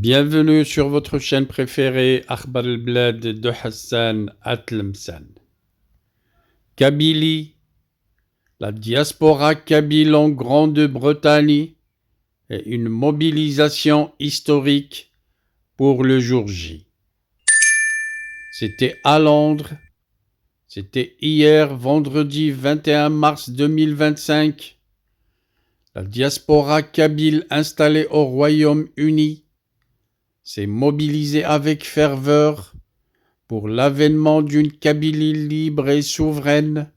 Bienvenue sur votre chaîne préférée Akhbar al-Blad de Hassan Atlemsan. Kabylie, la diaspora kabyle en Grande-Bretagne et une mobilisation historique pour le jour J. C'était à Londres, c'était hier vendredi 21 mars 2025. La diaspora kabyle installée au Royaume-Uni s'est mobilisée avec ferveur pour l'avènement d'une Kabylie libre et souveraine.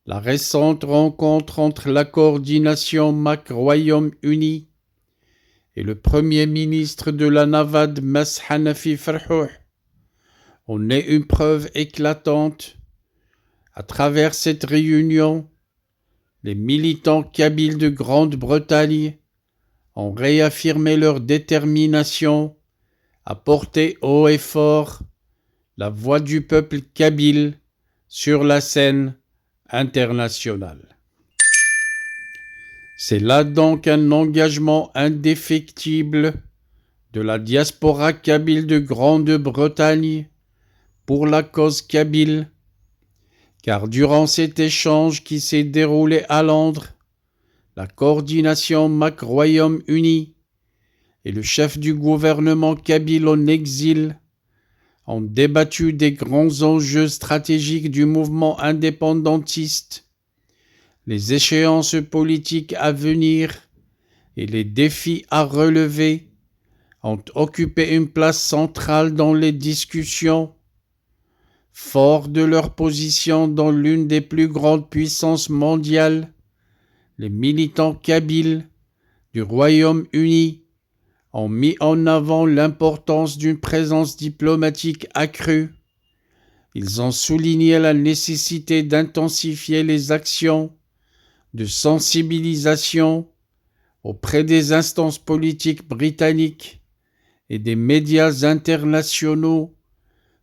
La récente rencontre entre la coordination MAC Royaume-Uni et le Premier ministre de la Navad Mas Hanafi Farhouh en est une preuve éclatante. À travers cette réunion, les militants kabyles de Grande-Bretagne ont réaffirmé leur détermination à porter haut et fort la voix du peuple kabyle sur la scène internationale. C'est là donc un engagement indéfectible de la diaspora kabyle de Grande-Bretagne pour la cause kabyle, car durant cet échange qui s'est déroulé à Londres, la coordination MAC Royaume-Uni et le chef du gouvernement kabyle en exil ont débattu des grands enjeux stratégiques du mouvement indépendantiste, les échéances politiques à venir et les défis à relever ont occupé une place centrale dans les discussions. Forts de leur position dans l'une des plus grandes puissances mondiales, les militants kabyles du Royaume-Uni ont mis en avant l'importance d'une présence diplomatique accrue. Ils ont souligné la nécessité d'intensifier les actions de sensibilisation auprès des instances politiques britanniques et des médias internationaux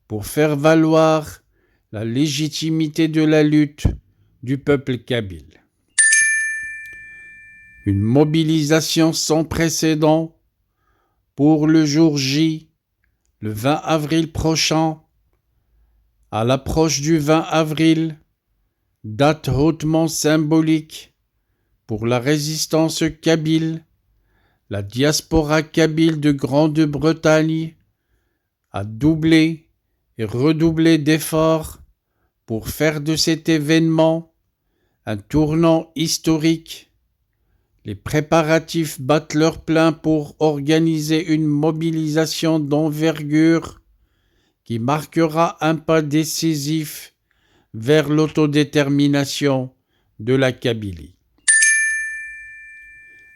pour faire valoir la légitimité de la lutte du peuple kabyle. Une mobilisation sans précédent pour le jour J, le 20 avril prochain. À l'approche du 20 avril, date hautement symbolique pour la résistance kabyle, la diaspora kabyle de Grande-Bretagne a doublé et redoublé d'efforts pour faire de cet événement un tournant historique. Les préparatifs battent leur plein pour organiser une mobilisation d'envergure qui marquera un pas décisif vers l'autodétermination de la Kabylie.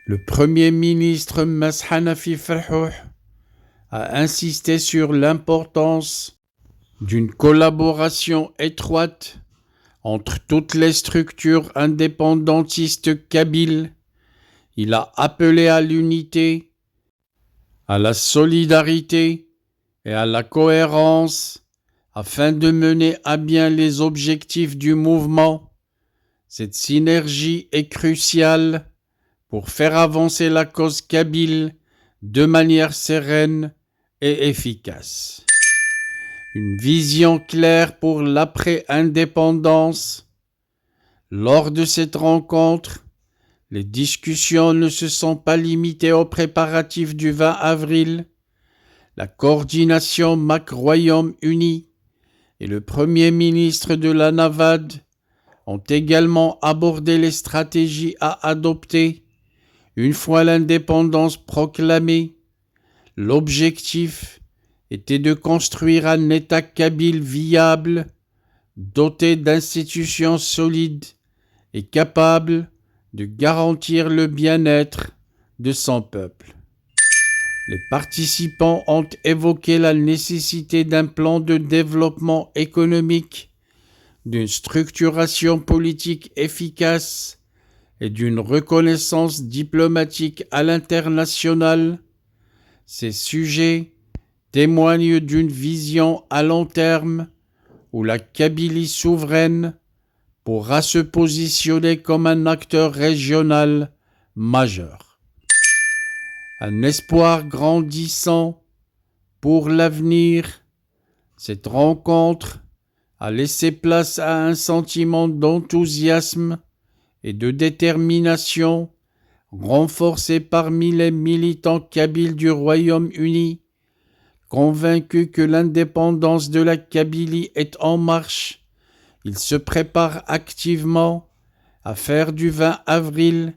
Le Premier ministre Mas Hanafi Farhouh a insisté sur l'importance d'une collaboration étroite entre toutes les structures indépendantistes kabyles. Il a appelé à l'unité, à la solidarité et à la cohérence afin de mener à bien les objectifs du mouvement. Cette synergie est cruciale pour faire avancer la cause kabyle de manière sereine et efficace. Une vision claire pour l'après-indépendance. Lors de cette rencontre, les discussions ne se sont pas limitées aux préparatifs du 20 avril. La coordination MAC Royaume-Uni et le Premier ministre de la Navad ont également abordé les stratégies à adopter une fois l'indépendance proclamée. L'objectif était de construire un État kabyle viable, doté d'institutions solides et capable de garantir le bien-être de son peuple. Les participants ont évoqué la nécessité d'un plan de développement économique, d'une structuration politique efficace et d'une reconnaissance diplomatique à l'international. Ces sujets témoignent d'une vision à long terme où la Kabylie souveraine pourra se positionner comme un acteur régional majeur. un espoir grandissant pour l'avenir. Cette rencontre a laissé place à un sentiment d'enthousiasme et de détermination renforcé parmi les militants kabyles du Royaume-Uni, convaincus que l'indépendance de la Kabylie est en marche. Ils se préparent activement à faire du 20 avril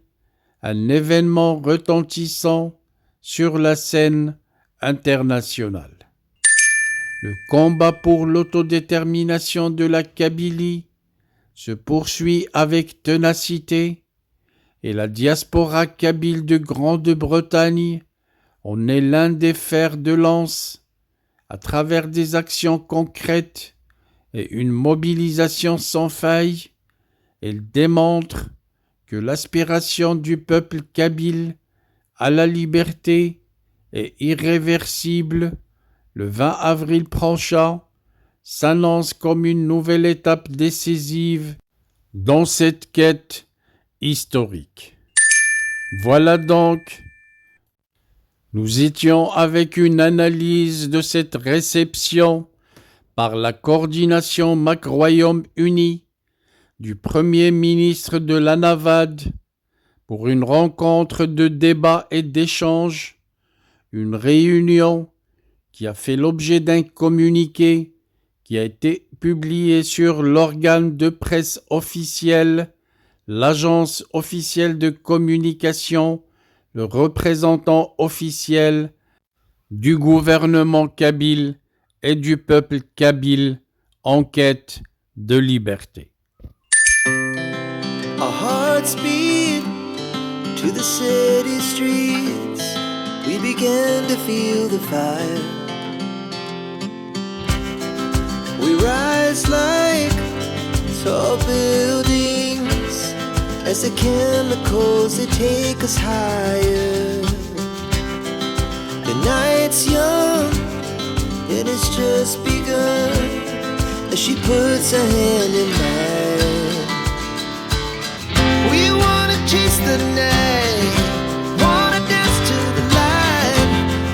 un événement retentissant sur la scène internationale. Le combat pour l'autodétermination de la Kabylie se poursuit avec ténacité et la diaspora kabyle de Grande-Bretagne en est l'un des fers de lance à travers des actions concrètes et une mobilisation sans faille. Elle démontre que l'aspiration du peuple kabyle à la liberté est irréversible. Le 20 avril prochain s'annonce comme une nouvelle étape décisive dans cette quête historique. Voilà donc, nous étions avec une analyse de cette réception par la coordination Mac-Royaume-Uni du Premier ministre de la NAVAD pour une rencontre de débat et d'échange, une réunion qui a fait l'objet d'un communiqué qui a été publié sur l'organe de presse officiel, l'agence officielle de communication, le représentant officiel du gouvernement kabyle et du peuple kabyle en quête de liberté. Our hearts beat to the city streets. We began to feel the fire. We rise like tall buildings as the chemicals they take us higher. The night's young and it's just begun as she puts her hand in mine. We wanna chase the night, wanna dance to the light,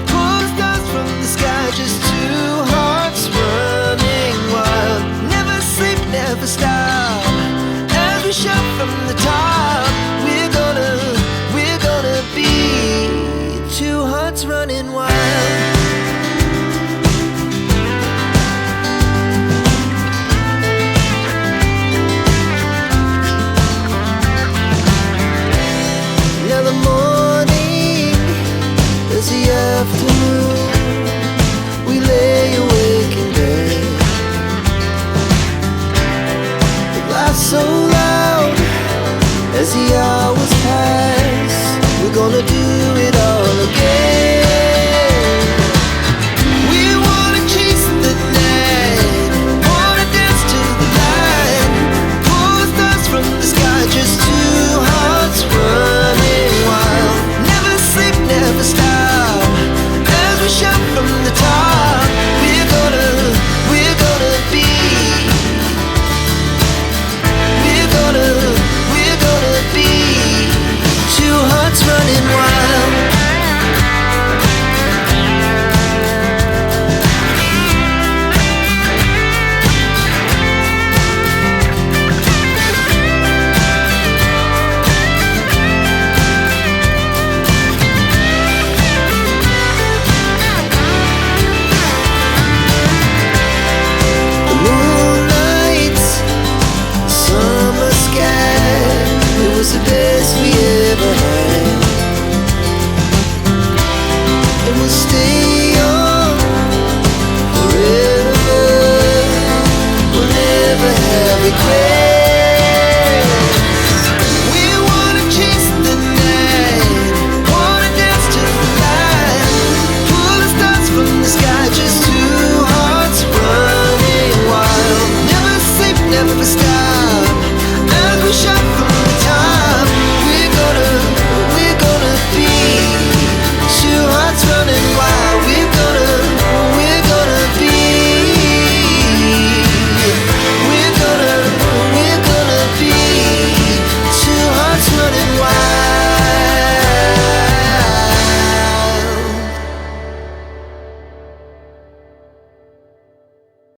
pull the stars from the sky, just two hearts running wild. Never sleep, never stop, as we shout from the top. We're gonna be two hearts running wild. The afternoon, we lay awake in bed. The laughs so loud as the hours pass. We're gonna do it all again. We wanna chase the night, wanna dance to the light, pull the stars from the sky, just two hearts running wild. Never sleep, never stop. Shout from the top, we're gonna be, we're gonna be two hearts running wild. Was the best we ever had, and we'll stay young forever. We'll never have regrets. We wanna chase the night, wanna dance to the light, pull the stars from the sky, just two hearts running wild. Never sleep, never stop.